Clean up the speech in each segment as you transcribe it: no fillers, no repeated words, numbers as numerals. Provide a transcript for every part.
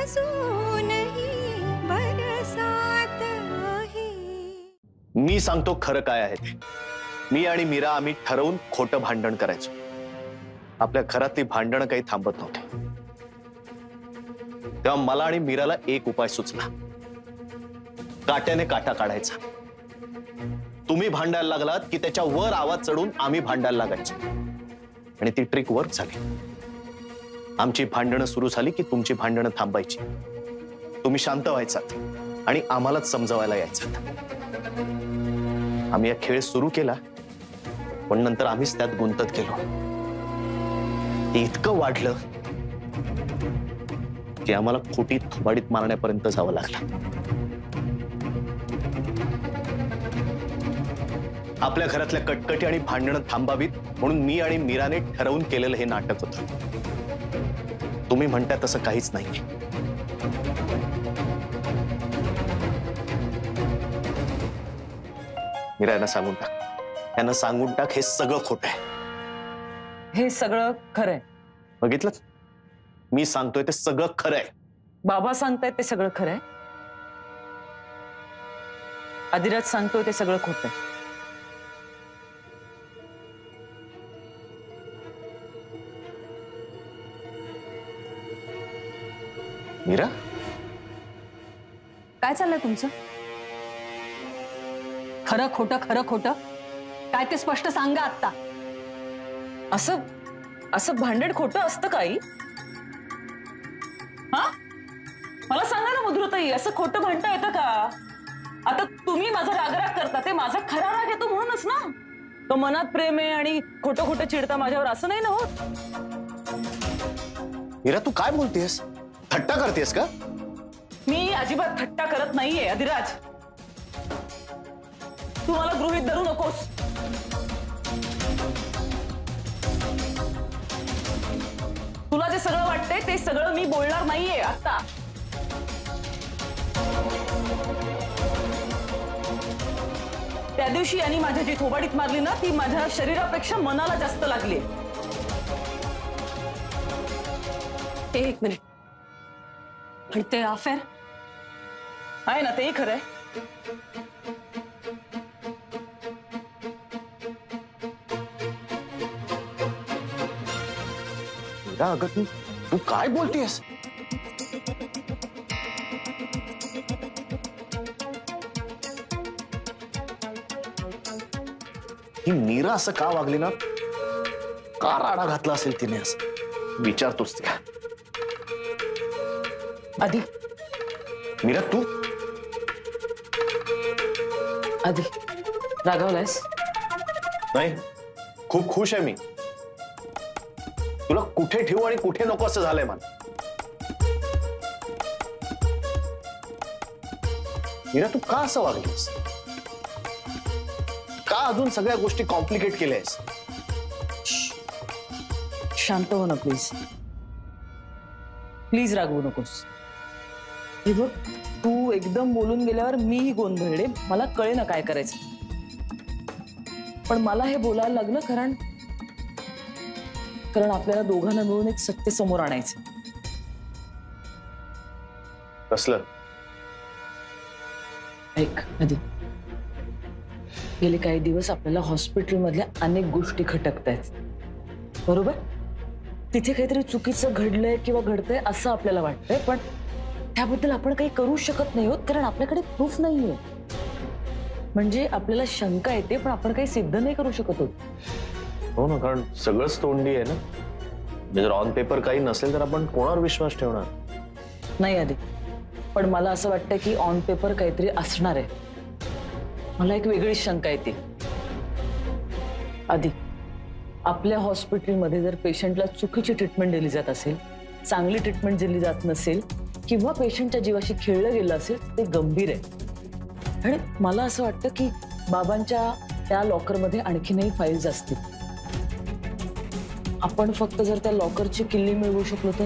अजूनही बरसात आहे। मी सांगतो खरं काय आहे ते। मी आणि मीरा आम्ही ठरवून खोटं भांडण करायचो। आपल्या घरातली भांडणं काही थांबत नव्हते। तेव्हा मला आणि मीराला एक उपाय सुचला, काट्याने काटा काढायचा। तुम्ही भांडायला लागलात की त्याच्या वर आवाज चढून आम्ही भांडायला लागायचो आणि ती ट्रिक वर्क झाली। आमची भांडणं सुरू झाली की तुमची भांडणं थांबायची, तुम्ही शांत व्हायचात आणि आम्हालाच समजावायला यायचात। आम्ही हा खेळ सुरू केला, पण नंतर आम्हीच त्यात गुंतत गेलो। ते इतकं वाढलं की आम्हाला खोटी थोबाडीत मारण्यापर्यंत जावं लागलं। आपल्या घरातल्या कटकटी आणि भांडणं थांबावीत म्हणून मी आणि मीराने ठरवून केलेलं हे नाटक होतं। तुम्ही म्हणता तसं काहीच नाही। मीरा यांना सांगून टाक, यांना सांगून टाक हे सगळं खोटं आहे। हे सगळं खरंय। बघितलं, मी सांगतोय ते सगळं खरंय। बाबा सांगतायत ते सगळं खरंय, अधिराज सांगतोय ते सगळं खोटंय। मीरा, काय चाललंय तुमचं? खरं खोटं काय ते स्पष्ट सांगा आता। असं असं भांडण खोटं असतं काही? हा, मला सांगा ना मधुरताई, असं खोटं भांडता येतं का? आता तुम्ही माझा रागराग करता, ते माझा खरा राग येतो म्हणूनच ना। तो मनात प्रेम आहे आणि खोटं खोटं चिडता माझ्यावर, असं नाही ना होत। मीरा तू काय बोलतेस? थट्टा करतेस का? मी अजिबात थट्टा करत नाहीये अधिराज, तू मला गृहीत धरू नकोस। तुला जे सगळं वाटतंय ते सगळं मी बोलणार नाहीये आता। त्या दिवशी आणि माझ्या जी थोबाडीत मारली ना, ती माझ्या शरीरापेक्षा मनाला जास्त लागली। एक मिनिट, पण ते अफेअर आहे ना, तेही खरंय। मीरा अगं तू काय बोलतेस? ही मीरा असं का वागली ना? का राडा घातला असेल तिने? असं विचारतोस त्या आधी मीरा तू आधी रागावलायस? नाही, खूप खुश आहे मी। तुला कुठे ठेवू आणि कुठे नको असं झालंय मला। मीरा तू का असं वागलीस? का अजून सगळ्या गोष्टी कॉम्प्लिकेट केल्यास? शांत हो ना प्लीज, प्लीज रागवू नकोस। हे बघ, तू एकदम बोलून गेल्यावर मीही गोंधळले, मला कळे ना काय करायचं। पण मला हे बोलायला लागलं कारण आपल्याला दोघांना मिळून एक सत्य समोर आणायचं। कसलं? ऐक आधी, गेले काही दिवस आपल्याला हॉस्पिटल मधल्या अनेक गोष्टी खटकतायत, बरोबर? तिथे काहीतरी चुकीचं घडलंय किंवा घडतंय असं आपल्याला वाटतंय, पण त्याबद्दल आपण काही करू शकत नाही आहोत कारण आपल्याकडे प्रूफ नाहीये। म्हणजे आपल्याला शंका येते पण आपण काही सिद्ध नाही करू शकत आहोत। हो ना, कारण सगळंच तोंडी आहे ना। जर ऑन पेपर काही नसेल तर आपण कोणावर विश्वास ठेवणार? नाही आधी, पण मला असं वाटतं की ऑन पेपर काहीतरी असणार आहे। मला एक वेगळी शंका येते आधी, आपल्या हॉस्पिटलमध्ये जर पेशंटला चुकीची ट्रीटमेंट दिली जात असेल, चांगली ट्रीटमेंट दिली जात नसेल किंवा पेशंटच्या जीवाशी खेळलं गेलं असेल, ते गंभीर आहे। आणि मला असं वाटतं की बाबांच्या त्या लॉकरमध्ये आणखीनही फाईल्स असतील। आपण फक्त जर त्या लॉकरची किल्ली मिळवू शकलो तर?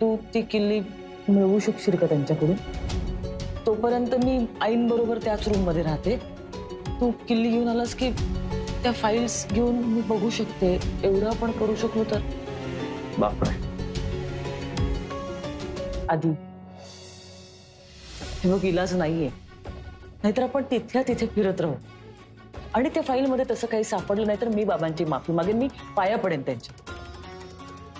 तू ती किल्ली मिळवू शकशील का त्यांच्याकडून? तोपर्यंत मी आईंबरोबर त्याच रूम मध्ये राहते, तू किल्ली घेऊन आलास की त्या फाईल्स घेऊन मी बघू शकते। एवढं आपण करू शकलो तर? बापरे, आधी हे बघ, इलाज नाहीये, नाहीतर आपण तिथल्या तिथे फिरत राहू. आणि त्या फाईलमध्ये तसं काही सापडलं नाही तर मी बाबांची माफी मागेन, मी पाया पडेन त्यांच्या.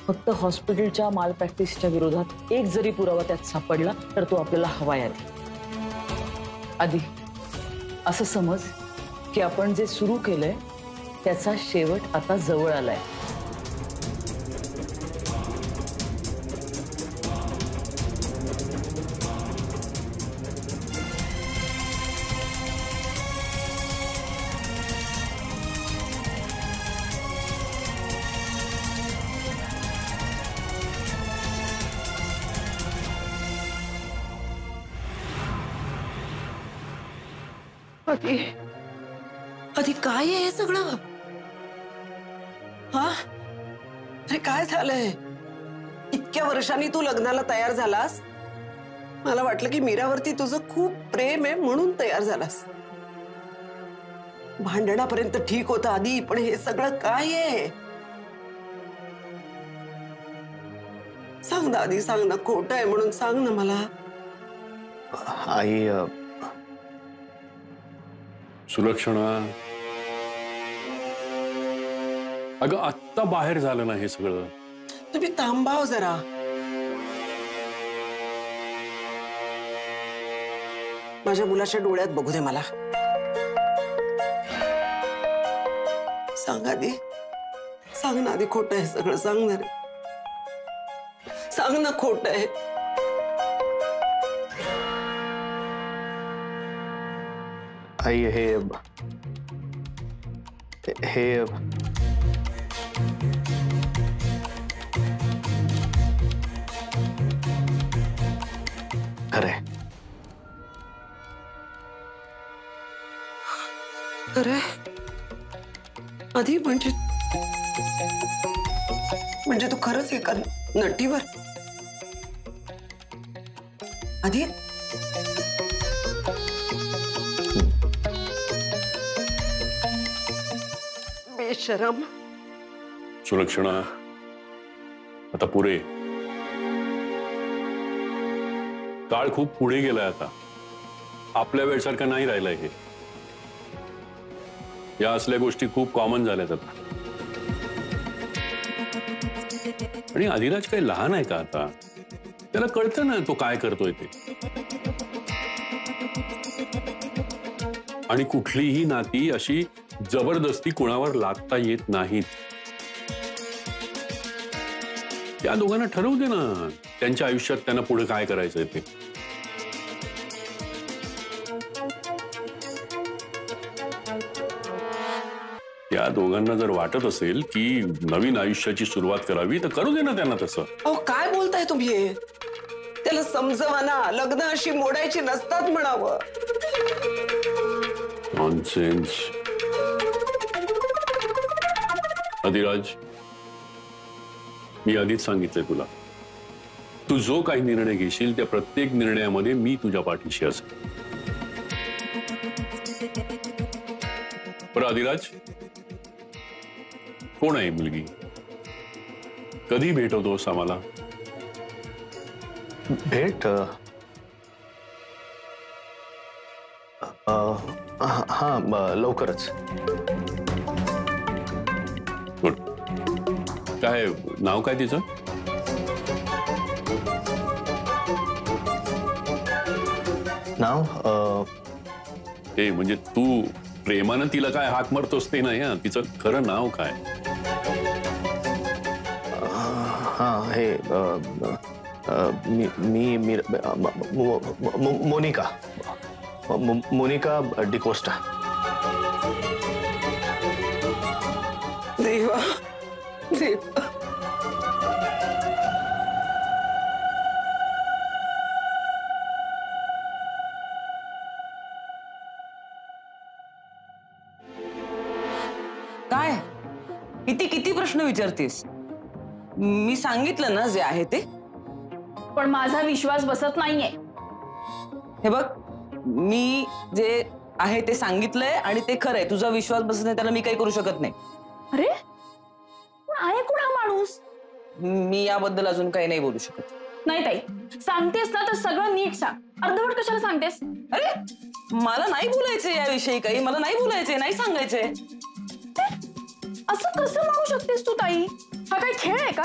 फक्त हॉस्पिटलच्या माल प्रॅक्टिसच्या विरोधात एक जरी पुरावा त्यात सापडला तर तो आपल्याला हवाय. आधी असं समज की आपण जे सुरू केलंय त्याचा शेवट आता जवळ आलाय. आधी काय आहे हे सगळं? हा, अरे काय झालंय? इतक्या वर्षांनी तू लग्नाला तयार झालास. मला वाटलं की मीरावरती तुझं खूप प्रेम आहे म्हणून तयार झालास. भांडणापर्यंत ठीक होतं आधी, पण हे सगळं काय आहे? सांग ना आधी, सांग ना, खोटं आहे म्हणून सांग ना मला. आई सुलक्षणा, अगं आत्ता बाहेर झालं ना हे सगळं. तुम्ही थांबाव जरा. माझ्या मुलाच्या डोळ्यात बघू दे मला. सांग आधी, सांग ना आधी, खोटं आहे सगळं, सांग ना रे, सांग ना खोटं आहे. आई हे खरंय. खरंय आधी, म्हणजे तू खरंच एका नटीवर आधी? बेशरम. सुलक्षणा, आता पुरे. काळ खूप पुढे गेलाय आता. आपल्या वेळसारखं नाही राहिलंय हे. या असल्या गोष्टी खूप कॉमन झाल्यात आता. आणि आदिराज काही लहान आहे का आता? त्याला कळतं ना तो काय करतोय ते. आणि कुठलीही नाती अशी जबरदस्ती कोणावर लादता येत नाहीत. त्या दोघांना ठरवू दे ना त्यांच्या आयुष्यात त्यांना पुढे काय करायचंय ते. त्या दोघांना जर वाटत असेल की नवीन आयुष्याची सुरुवात करावी तर करू दे ना त्यांना तसं. अहो काय बोलताय तुम्ही? त्याला समजवा ना, लग्न अशी मोडायची नसतात म्हणावं. नॉनसेन्स. आदिराज, मी आधीच सांगितलंय तुला, तू जो काही निर्णय घेशील त्या प्रत्येक निर्णयामध्ये मी तुझ्या पाठीशी असेल. बरं आदिराज, कोण आहे मुलगी? कधी भेटवतोस आम्हाला? भेट हा लवकरच. गुड. काय नाव काय तिचं? नाव ते म्हणजे तू प्रेमानं तिला काय हाक मारतोस ते नाही, तिचं खरं नाव काय? हा हे मोनिका. मोनिका डिकोस्टा. देवा देवा. काय किती प्रश्न विचारतेस? मी सांगितलं ना जे आहे ते. पण माझा विश्वास बसत नाहीये. हे बघ, मी जे आहे ते सांगितलंय आणि ते खरंय. तुझा विश्वास बसत नाही त्याला मी काही करू शकत नाही. अरे आहे कुणा माणूस? मी याबद्दल अजून काही नाही बोलू शकत. नाही ताई, सांगतेस ना तर सगळं नीट सांग. अर्धवट कशाला सांगतेस? अरे मला नाही बोलायचंय याविषयी काही, मला नाही बोलायचंय, नाही सांगायचंय. असं कसं म्हणू शकतेस तू ताई? हा काय खेळ आहे का?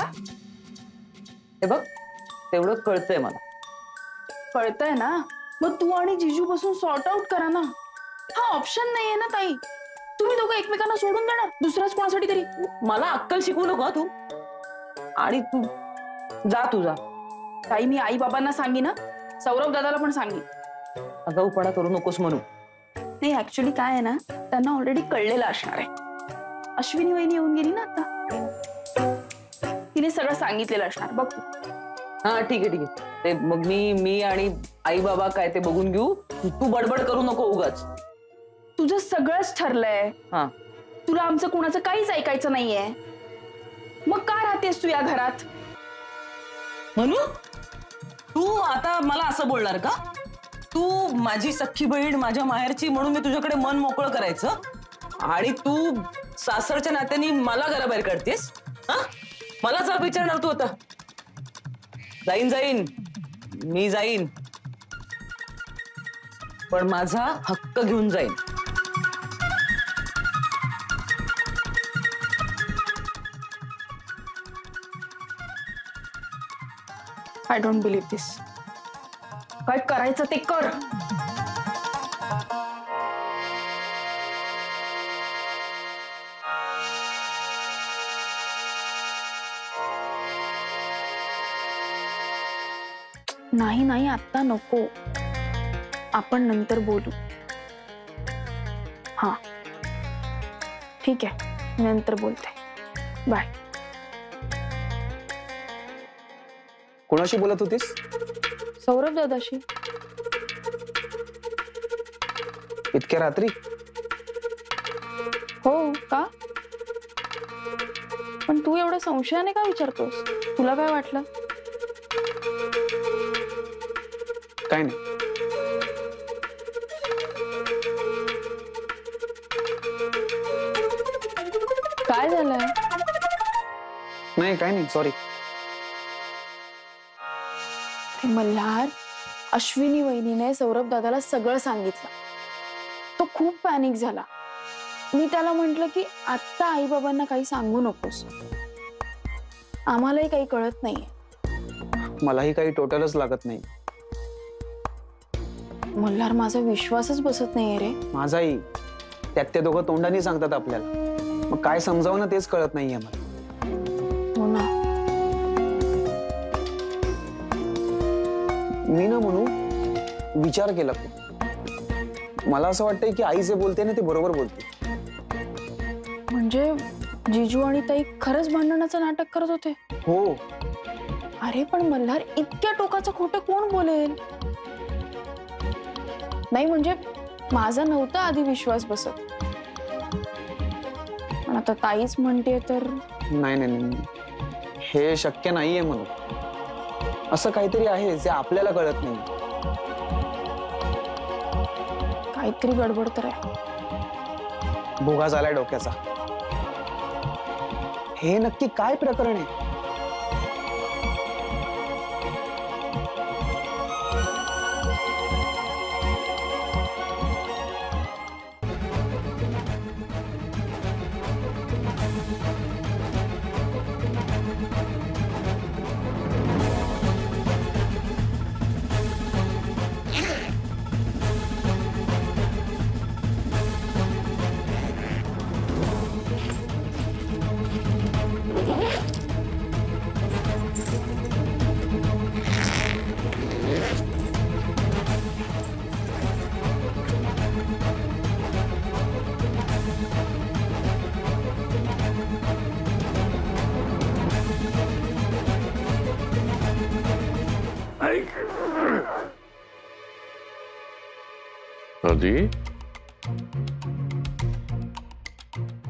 हे बघ, तेवढं कळतंय मला. कळतंय ना, मग तू आणि जिजू बसून सॉर्ट आउट करा ना. हा ऑप्शन नाहीये ना ताई. तुम्ही दोघं एकमेकांना सोडून देणार दुसऱ्याच कोणासाठी तरी? मला अक्कल शिकवू नको तू. आणि तू जा तुझा. ताई मी आई बाबांना सांगेन ना, सौरभ दादाला पण सांगेन. आगाऊपणा करू नकोस म्हणून. नाही ऍक्च्युली काय आहे ना, त्यांना ऑलरेडी कळलेलं असणार आहे. अश्विनी वहिनी येऊन गेली ना आता, तिने सगळं सांगितलेलं असणार बघ तू. हा ठीक आहे ठीक आहे. ते मग मी आणि आई बाबा काय ते बघून घेऊ. तू बडबड करू नको उगाच. तुझं सगळंच ठरलंय. हा, तुला आमचं कुणाचं काहीच ऐकायचं नाहीये. मग का राहतेस तू या घरात? म्हणू तू आता मला असं बोलणार का? तू माझी सख्खी बहीण, माझ्या माहेरची म्हणून मी तुझ्याकडे मन मोकळं करायचं आणि तू सासरच्या नात्याने मला घराबाहेर काढतेस? हा, मला जर विचारणार तू आता? जाईन मी जाईन, पण माझा हक्क घेऊन जाईन. आय डोंट बिलीव्ह दिस. काय करायचं ते कर. नाही आता नको, आपण नंतर बोलू. हा ठीक आहे, नंतर बोलते. बाय. कोणाशी बोलत होतीस? सौरभ दादाशी. इतक्या रात्री? हो का? पण तू एवढ्या संशयाने का विचारतोस? तुला काय वाटलं? काय नाही. काय झालंय? नाही काय नाही, सॉरी. मल्हार, अश्विनी वहिनीने सौरभ दादाला सगळं सांगितलं. तो खूप पॅनिक झाला. मी त्याला म्हंटल की आत्ता आई बाबांना काही सांगू नकोस, आम्हालाही काही कळत नाहीये. मलाही काही टोटलच लागत नाही. मल्हार, माझा विश्वासच बसत नाहीये रे. माझाही. त्यात ते दोघं तोंडाने सांगतात आपल्याला, मग काय समजावणं तेच कळत नाहीये मला. हो ना. मी ना म्हणू विचार केला खूप. मला असं वाटतंय की आई जे बोलते ना ते बरोबर बोलते. म्हणजे जिजू आणि ताई खरंच भांडणाचं नाटक करत होते? हो. अरे पण मल्हार, इतक्या टोकाचं खोटं कोण बोलेल? नाही म्हणजे माझा नव्हता आधी विश्वास बसत, पण आता ताईच म्हणते तर. नाही, हे शक्य नाहीये म्हणून. असं काहीतरी आहे जे आपल्याला कळत नाही. काहीतरी गडबड तर आहे. भोगा झालाय डोक्याचा. हे नक्की काय प्रकरण आहे? आधी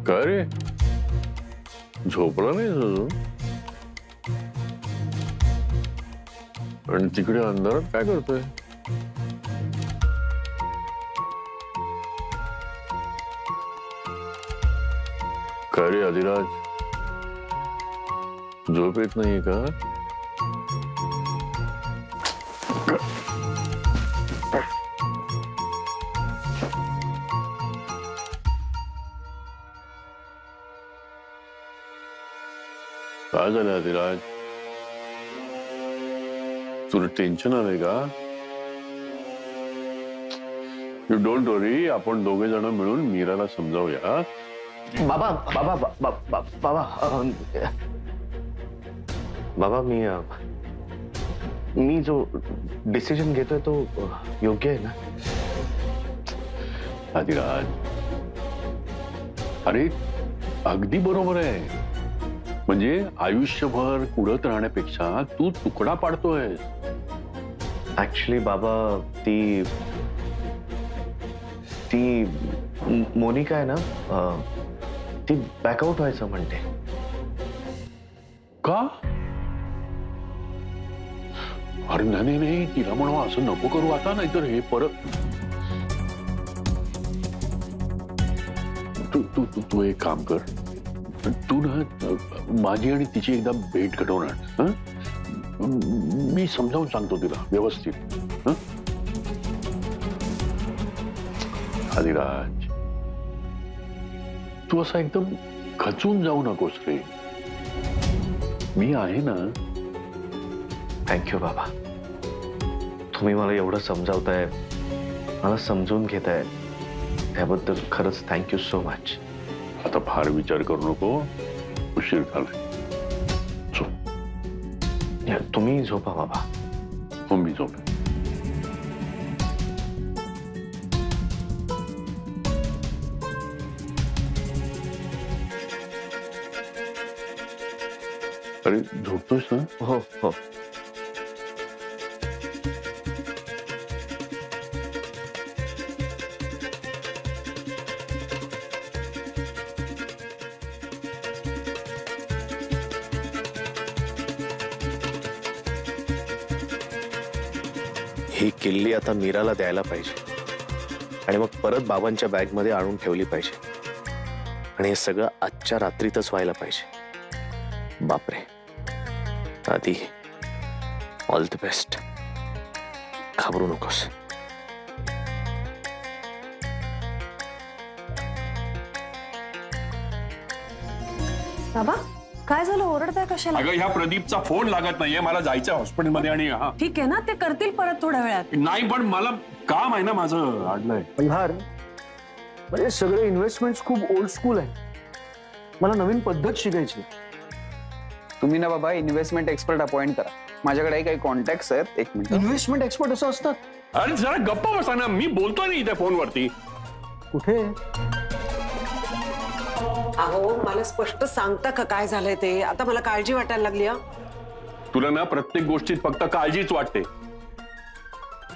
काय रे, झोपला नाही अजून? आणि तिकडे अंधारात काय करतोय? काय रे अधिराज, झोप येत नाहीये का? काय झालं अधिराज? तुला टेन्शन आलंय का? यू डोंट वरी, आपण दोघे जण मिळून मीराला समजावूया. बाबा बाबा बाबा बाबा बाबा मी जो डिसिजन घेतोय तो योग्य आहे ना? अधिराज, अरे अगदी बरोबर आहे. म्हणजे आयुष्यभर कुडत राहण्यापेक्षा तू तुकडा पाडतोय. ऍक्च्युली बाबा ती मोनिका आहे ना, ती बॅकआउट व्हायचं म्हणते. का? अरे नाही नाही, तिला म्हणवा असं नको करू आता, नाहीतर हे परत. तू एक काम कर, तू ना माझी आणि तिची एकदा भेट घडवणार. मी समजावून सांगतो तिला व्यवस्थित. अधिराज, तू असा एकदम खचून जाऊ नकोस रे. मी आहे ना. थँक्यू बाबा, तुम्ही मला एवढं समजावताय, मला समजून घेताय, त्याबद्दल खरंच थँक्यू सो मच. आता फार विचार करू नको, उशीर झालाय. तुम्ही झोपा बाबा. हो, मी झोप. अरे झोपतोस ना? हो हो. ही किल्ली आता मीराला द्यायला पाहिजे आणि मग परत बाबांच्या बॅग मध्ये आणून ठेवली पाहिजे. आणि हे सगळं आजच्या रात्रीतच व्हायला पाहिजे. बापरे. आधी ऑल द बेस्ट. घाबरू नकोस. बाबा काय झालं, ओरडताय कशाला? अगं ह्या प्रदीपचा फोन लागत नाहीये, मला जायचं हॉस्पिटलमध्ये. आणि हा ठीक आहे ना, ते करतील परत थोड्या वेळात. नाही, पण मला काम आहे ना माझं. अडलंय. मल्हार, म्हणजे सगळे इन्व्हेस्टमेंट खूप ओल्ड स्कूल आहे. मला नवीन पद्धत शिकायची. तुम्ही ना बाबा इन्व्हेस्टमेंट एक्सपर्ट अपॉइंट करा. माझ्याकडे काही कॉन्टॅक्ट्स आहेत. एक मिनिट. इन्व्हेस्टमेंट एक्सपर्ट असं असतात? अरे जरा गप्पा बसा ना, मी बोलतोय ना इथे फोनवरती. कुठे? अहो मला स्पष्ट सांगता का काय झालंय ते? आता मला काळजी वाटायला लागली. तुला ना प्रत्येक गोष्टीत फक्त काळजीच वाटते.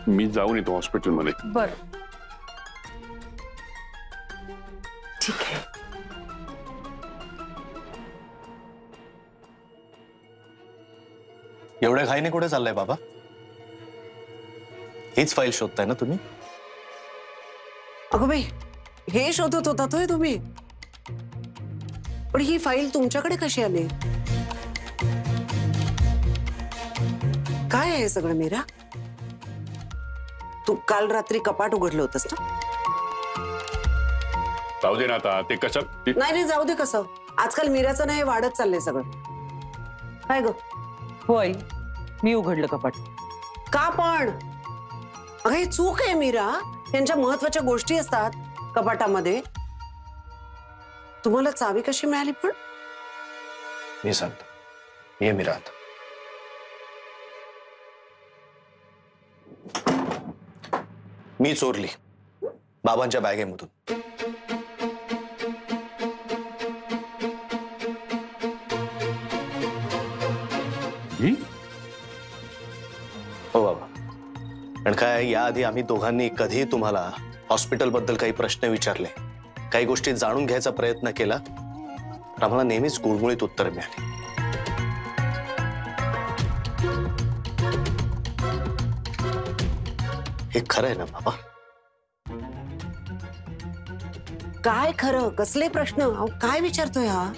मी जाऊन येतो हॉस्पिटलमध्ये. बर ठीक आहे. एवढ्या घाईने कुठे चाललाय बाबा? हीच फाईल शोधताय ना तुम्ही? अगं बाई, हे शोधत होता तो तुम्ही? पण ही फाईल तुमच्याकडे कशी आली? काय आहे सगळं मीरा? तू काल रात्री कपाट उघडलं होतंस ना? जाऊ दे ना आता, ते कशात? नाही जाऊ दे. कसं आजकाल मीराचं नाही वाढत चाललंय सगळं. काय ग? होय, मी उघडलं कपाट. का पण? अगं ही चूक आहे मीरा. यांच्या महत्वाच्या गोष्टी असतात कपाटामध्ये. तुम्हाला चावी कशी मिळाली पण? मी सांगतो. ये मीरा आता. मी चोरली बाबांच्या बॅगेमधून. हो बाबा. पण काय, याआधी आम्ही दोघांनी कधी तुम्हाला हॉस्पिटल बद्दल काही प्रश्न विचारले, काही गोष्टी जाणून घ्यायचा प्रयत्न केला, तर आम्हाला नेहमीच गुळमुळीत उत्तर मिळाली. हे खरं आहे ना बाबा? काय खरं? कसले प्रश्न? अहो काय विचारतोय हा?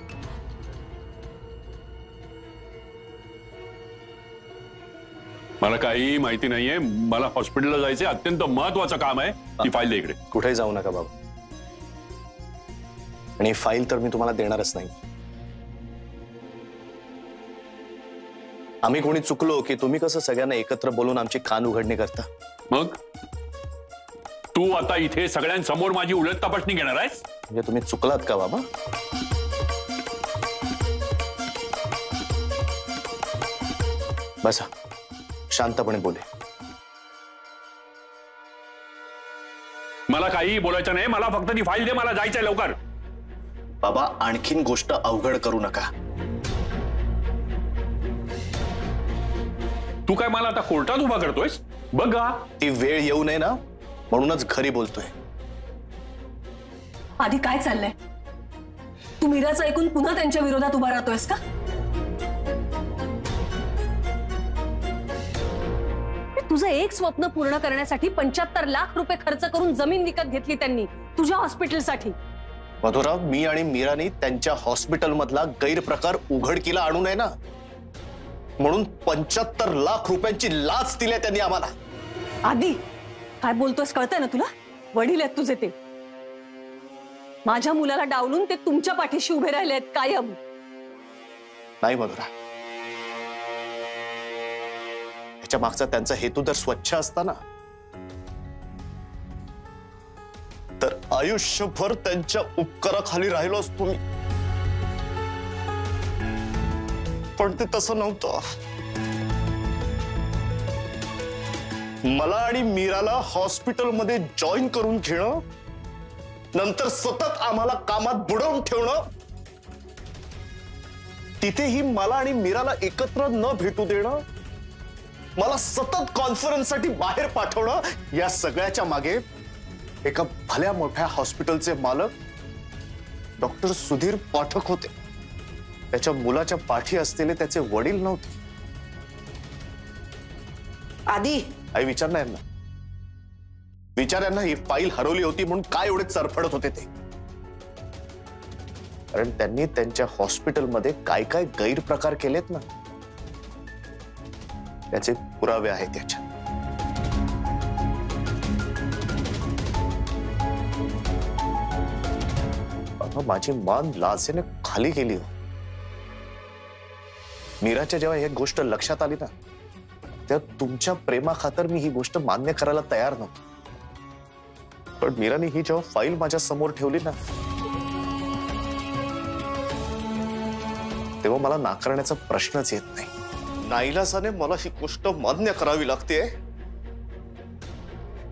मला काही माहिती नाहीये. मला हॉस्पिटलला जायचंय, अत्यंत महत्वाचं काम आहे. ती फाईल दे इकडे. कुठेही जाऊ नका बाबा, आणि फाईल तर मी तुम्हाला देणारच नाही. आम्ही कोणी चुकलो की तुम्ही कसं सगळ्यांना एकत्र बोलून आमची कान उघडणी करता? मग तू आता इथे सगळ्यांसमोर माझी उलट तपासणी घेणार आहेस? म्हणजे तुम्ही चुकलात का बाबा? बसा, शांतपणे बोले. मला काही बोलायचं नाही. मला फक्त ती फाईल दे. मला जायचंय लवकर. बाबा, आणखीन गोष्ट अवघड करू नका. तू काय मला आता कोर्टात उभा करतोयस? बघा, ती वेळ येऊ नये ना, म्हणूनच घरी बोलतोय. आधी काय चाललंय? तू मीराचं ऐकून पुन्हा त्यांच्या विरोधात उभा राहतोयस का? तुझं एक स्वप्न पूर्ण करण्यासाठी 75 लाख रुपये खर्च करून जमीन विकत घेतली त्यांनी तुझ्या हॉस्पिटलसाठी. मधुरा, मी आणि मीरानी त्यांच्या हॉस्पिटल मधला गैरप्रकार उघडकीला आणू नये ना, म्हणून 75 लाख रुपयांची लाच दिली त्यांनी आम्हाला. आधी काय बोलतोस कळतंय ना तुला? वडील आहेत तुझे ते. माझ्या मुलाला डावलून ते तुमच्या पाठीशी उभे राहिले आहेत कायम. नाही मधुरा, त्याच्या मागचा त्यांचा हेतू जर स्वच्छ असता ना, तर आयुष्यभर त्यांच्या उपकाराखाली राहिलो असतो मी. पण ते तसं नव्हतं. मला आणि मीराला हॉस्पिटलमध्ये जॉईन करून घेणं, नंतर सतत आम्हाला कामात बुडवून ठेवणं, तिथेही मला आणि मीराला एकत्र न भेटू देणं, मला सतत कॉन्फरन्ससाठी बाहेर पाठवणं, या सगळ्याच्या मागे एका भल्या मोठ्या हॉस्पिटलचे मालक डॉक्टर सुधीर पाठक होते. त्याच्या मुलाच्या पाठी असलेले त्याचे वडील नव्हते. आधी आई, विचार नाही यांना. विचार यांना ही फाईल हरवली होती म्हणून काय एवढे चरफडत होते ते. कारण त्यांनी त्यांच्या हॉस्पिटलमध्ये काय काय गैरप्रकार केलेत ना, त्याचे पुरावे आहेत त्याच्या. माझी मान लाजेने खाली गेली हो. मीराच्या जेव्हा ही गोष्ट लक्षात आली ना, तेव्हा तुमच्या प्रेमाखातर मी ही गोष्ट मान्य करायला तयार नव्हतो. पण मीराने ही जेव्हा फाईल माझ्या समोर ठेवली ना, तेव्हा मला नाकारण्याचा प्रश्नच येत नाही. नाईलाजाने मला ही गोष्ट मान्य करावी लागते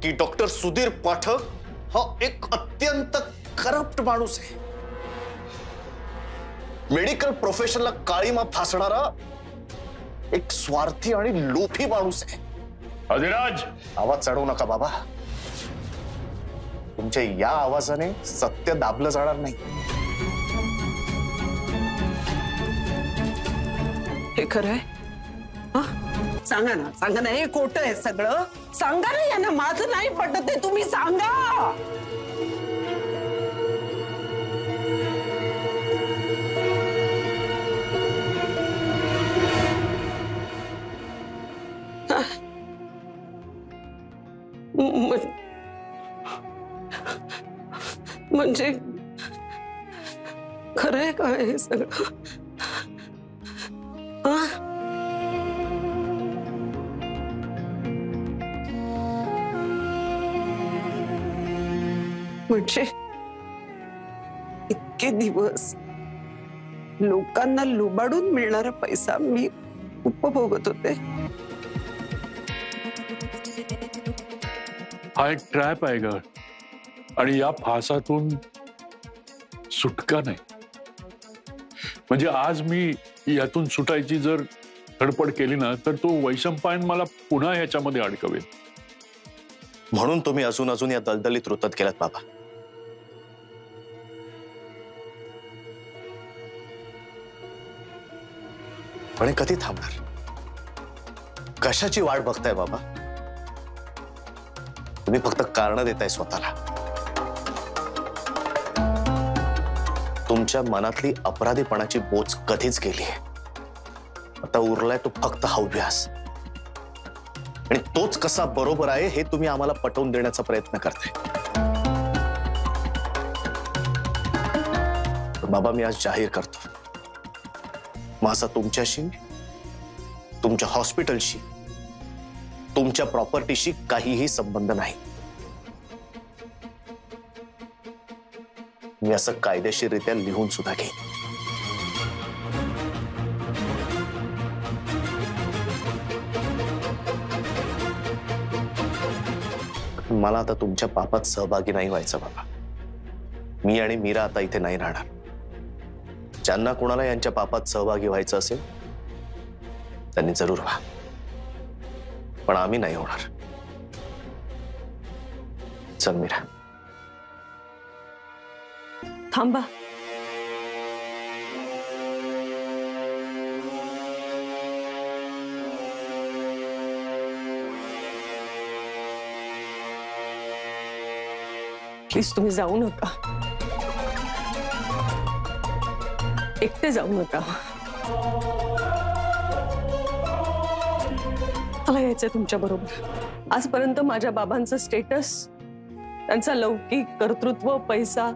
की डॉक्टर सुधीर पाठक हा एक अत्यंत करप्ट माणूस आहे. मेडिकल प्रोफेशनला काळीमा फासणारा एक स्वार्थी आणि लोभी माणूस आहे. अधिराज, आवाज चढवू नका बाबा. तुमच्या या आवाजाने सत्य दाबलं जाणार नाही. हे खरं आहे? सांगा ना, हे खोटं आहे सगळं. सांगा ना यांना, माझं नाही पटत आहे, तुम्ही सांगा. म्हणजे खरं आहे का हे सगळं? म्हणजे इतके दिवस लोकांना लुबाडून मिळणारा पैसा मी उपभोगत होते. हा एक ट्रॅप आहे ग, आणि या फासातून सुटका नाही. म्हणजे आज मी यातून सुटायची जर धडपड केली ना, तर तो वैशंपायन मला पुन्हा ह्याच्यामध्ये अडकवेल. म्हणून तुम्ही अजून या दलदलीत रुतत गेलात बाबा. पण कधी थांबणार? कशाची वाट बघताय बाबा? तुम्ही फक्त कारण देताय स्वतःला. तुमच्या मनातली अपराधीपणाची बोच कधीच गेली आहे. आता उरलाय तो फक्त हव्यास. आणि तोच कसा बरोबर आहे हे तुम्ही आम्हाला पटवून देण्याचा प्रयत्न करताय. बाबा, मी आज जाहीर करतो, माझा तुमच्याशी, तुमच्या हॉस्पिटलशी, तुमच्या प्रॉपर्टीशी काहीही संबंध नाही. मी असं कायदेशीररित्या लिहून सुद्धा घेईन. मला आता तुमच्या पापात सहभागी नाही व्हायचं बाबा. मी आणि मीरा आता इथे नाही राहणार. ज्यांना कोणाला यांच्या पापात सहभागी व्हायचं असेल त्यांनी जरूर व्हा, पण आम्ही नाही होणार. चल मीरा. थांबा. प्लीज तुम्ही जाऊ नका. एकटे जाऊ नका. मला यायचंय तुमच्या बरोबर. आजपर्यंत माझ्या बाबांचं स्टेटस, त्यांचा लौकिक, कर्तृत्व, पैसा,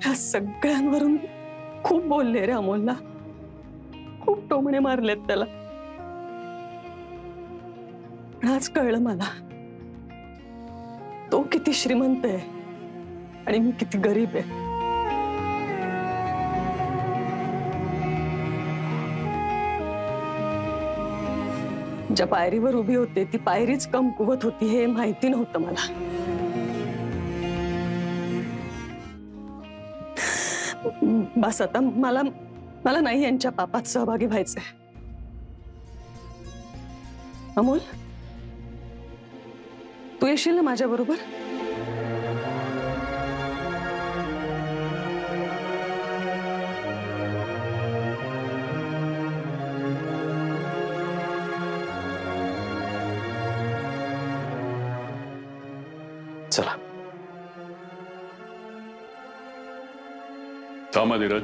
या सगळ्यांवरून खूप बोलले रे अमोलला. खूप टोमणे मारलेत त्याला. पण आज कळलं मला तो किती श्रीमंत आहे आणि मी किती गरीब आहे. ज्या पायरीवर उभी होते ती पायरीच कमकुवत होती हे माहिती नव्हतं मला. बस आता मला मला नाही यांच्या पापात सहभागी व्हायचंय. अमोल, तू येशील ना माझ्या बरोबर? चला. थांबा धीरज.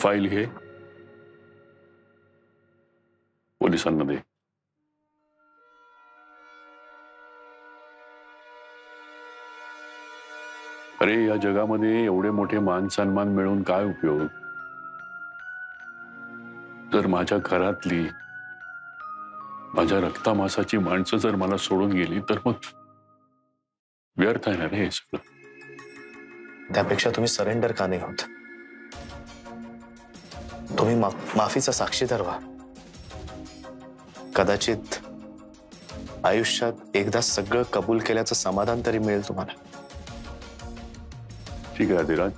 फाईल घे, पोलिसांना दे. अरे या जगामध्ये एवढे मोठे मान सन्मान मिळवून काय उपयोग जर माझ्या घरातली, माझ्या रक्तामासाची माणसं जर मला सोडून गेली तर मग व्यर्थ आहे ना रे हे सगळं. त्यापेक्षा तुम्ही सरेंडर का नाही होत? तुम्ही माफीचा साक्षीदार व्हा. कदाचित आयुष्यात एकदा सगळं कबूल केल्याचं समाधान तरी मिळेल तुम्हाला. ठीक आहे अधिराज,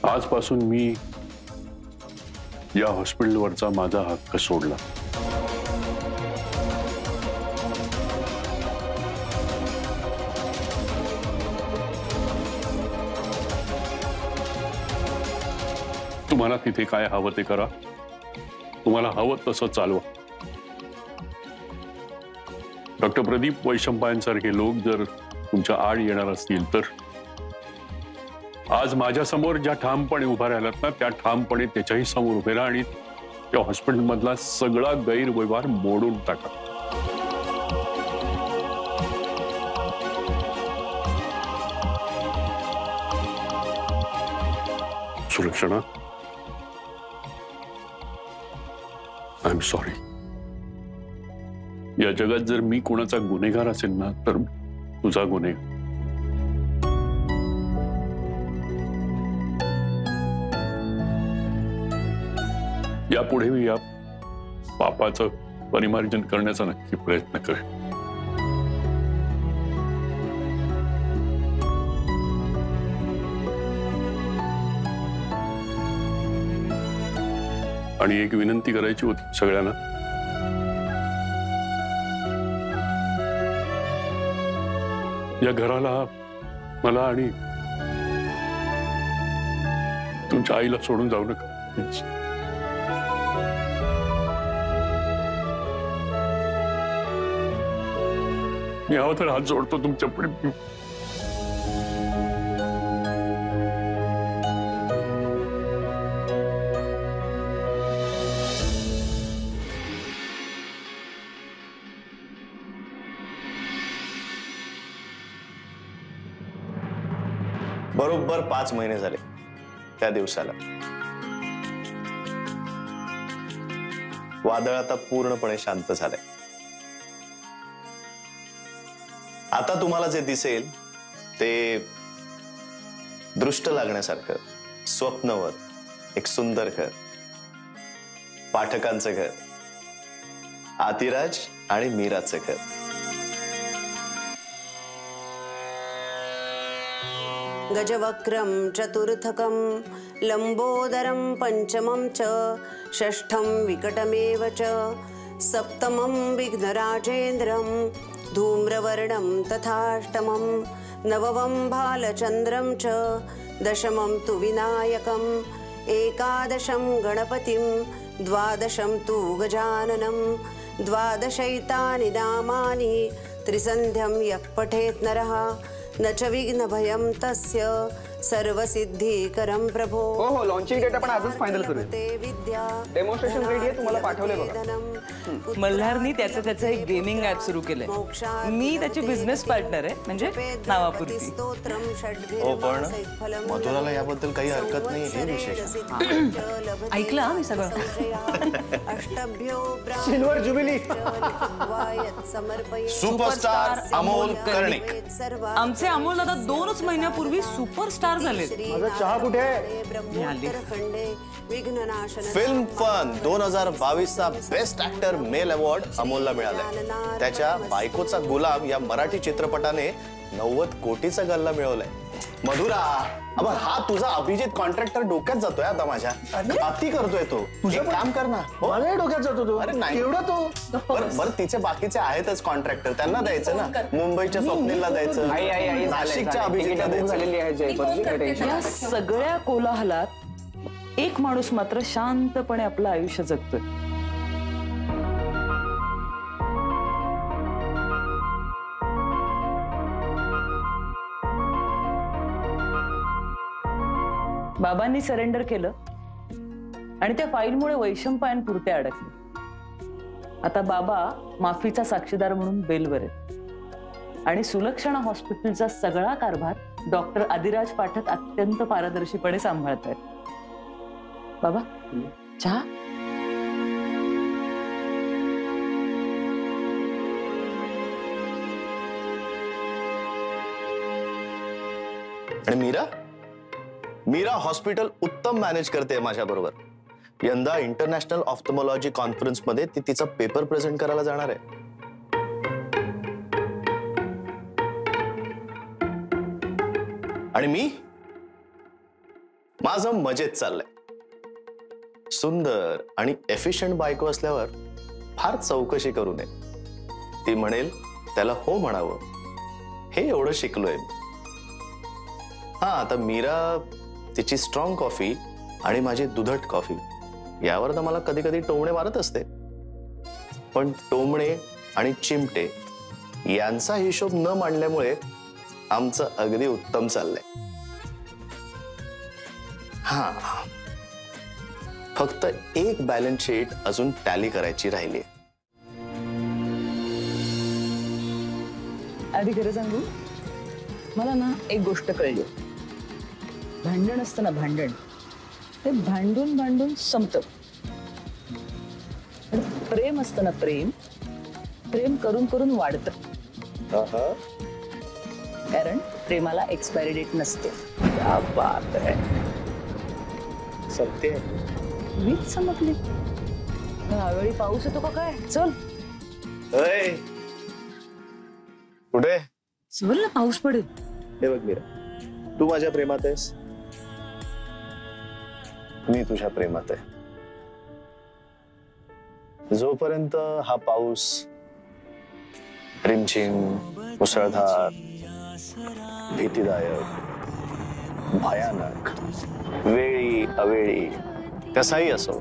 आजपासून मी या हॉस्पिटलवरचा माझा हक्क सोडला. तुम्हाला तिथे काय हवं ते करा, तुम्हाला हवं तसं चालवा. डॉक्टर प्रदीप वैशंपायनसारखे लोक जर तुमच्या आड येणार असतील तर आज माझ्या समोर ज्या ठामपणे उभा राहिलात ना, त्या ठामपणे त्याच्याही समोर उभे राहा आणि त्या हॉस्पिटलमधला सगळा गैरव्यवहार मोडून टाका. Sulakshana, I am sorry. या जगात जर मी कोणाचा गुन्हेगार असेल ना तर तुझा गुन्हेगार. यापुढे मी या पापाचं परिमार्जन करण्याचा नक्की प्रयत्न करेन. आणि एक विनंती करायची होती सगळ्यांना. या घराला, मला आणि तुमच्या आईला सोडून जाऊ नका. मी हवं तर हात जोडतो तुमच्या पुढे. बरोबर 5 महिने झाले त्या दिवसाला. वादळ आता पूर्णपणे शांत झालंय. आता तुम्हाला जे दिसेल ते दृष्ट लागण्यासारखं स्वप्नवत एक सुंदर घर, पाठकांचं घर, आतिराज आणि मीराचं घर. गजवक्रम चतुर्थकम लंबोदरम पंचमं च षष्ठं विकटमेव च सप्तमं विघ्नराजेन्द्रं धूम्रवर्णं तथाष्टमं नवमं भालचन्द्रं च दशमं तु विनायकं एकादशं गणपतिं द्वादशं तु गजाननं द्वादशैतानि नामानि त्रिसन्ध्यं यः पठेत् नरः न च विघ्नभयं तस्य सर्वसिद्धिकरं प्रभो. हो लॉन्चिंग डेट आपण आजच फायनल करूया. डेमॉन्स्ट्रेशन रेडी आहे, तुम्हाला पाठवले बघा. मल्हारनी त्याचं एक गेमिंग ऍप सुरू केलंय. मी त्याची बिझनेस पार्टनर आहे, म्हणजे नावापुरती. हो पण मधुराला याबद्दल काही हरकत नाही हे विशेष. ऐकलं मी सगळं. Silver jubilee. Superstar Amol Karnik. आमचे अमोल दादा 2च महिन्यापूर्वी सुपरस्टार झाले. माझा चहा कुठे आहे? फिल्म फन 2022 चा बेस्ट ऍक्टर मेल अवॉर्ड अमोलला मिळालाय. त्याच्या बायकोचा गुलाम या मराठी चित्रपटाने 90 कोटीचा गल्ला मिळवलाय. मधुरा, अब हा तुझा अभिजित कॉन्ट्रॅक्टर डोक्यात जातोय आता माझ्या. अति करतोय तो. तुझं काम कर ना. माझ्या डोक्यात जातो तो. अरे नाही केवढा तो. बरं तिचे बाकीचे आहेतच कॉन्ट्रॅक्टर, त्यांना द्यायचं ना. मुंबईच्या स्वप्नीलला द्यायचं, नाशिकच्या अभिजितला द्यायचं. या सगळ्या कोलाहलात एक माणूस मात्र शांतपणे आपलं आयुष्य जगतोय. बाबांनी सरेंडर केलं आणि त्या फाईलमुळे वैशंपायन पुरते अडकले. आता बाबा माफीचा साक्षीदार म्हणून बेलवर आहेत आणि सुलक्षणा हॉस्पिटलचा सगळा कारभार डॉक्टर आदिराज पाठक अत्यंत पारदर्शीपणे सांभाळत आहेत. बाबा चहा. आणि मीरा हॉस्पिटल उत्तम मॅनेज करते माझ्या बरोबर. यंदा इंटरनॅशनल ऑफ्थमॉलॉजी कॉन्फरन्स मध्ये ती तिचा पेपर प्रेझेंट करायला जाणार आहे. आणि मी माझं मजेत चाललंय. सुंदर आणि एफिशियंट बायको असल्यावर फार चौकशी करू नये. ती म्हणेल त्याला हो म्हणावं, हे एवढं शिकलोय. हा आता मीरा तिची स्ट्रॉंग कॉफी आणि माझी दुधट कॉफी यावर तर मला कधी कधी टोमणे मारत असते. पण टोमणे आणि चिमटे यांचा हिशोब न मांडल्यामुळे आमचं अगदी उत्तम चाललंय. हा फक्त एक बॅलन्स शीट अजून टॅली करायची राहिली. आधी खरं सांगू, मला ना एक गोष्ट कळली. भांडण असतं ना, भांडण ते भांडून भांडून संपतं. प्रेम असतं ना, प्रेम करून करून वाढतं. कारण प्रेमाला एक्सपायरी डेट नसते. क्या बात आहे. सत्य वीज चमकली. ह्यावेळी पाऊस येतो का काय? चल कुठे चल ना, पाऊस पडेल. हे बघ मीरा, तू माझ्या प्रेमात आहेस, मी तुझ्या प्रेमात आहे. जोपर्यंत हा पाऊस रिमझिम, मुसळधार, भीतीदायक, भयानक, वेळी अवेळी कसाही असो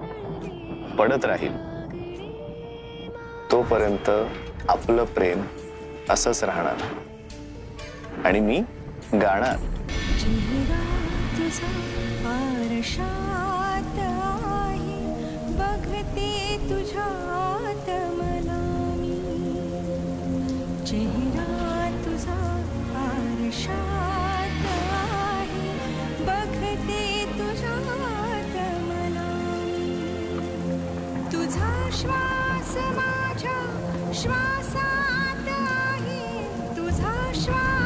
पडत राहील, तोपर्यंत आपलं प्रेम असंच राहणार आणि मी गाणार. चेहरा तुझा आरशात आहे, बघते तुझ्यात मला मी. चेहरा तुझा आरशात आहे, बघते तुझ्यात मला मी. तुझा श्वास माझ्या श्वासात आहे, तुझा श्वास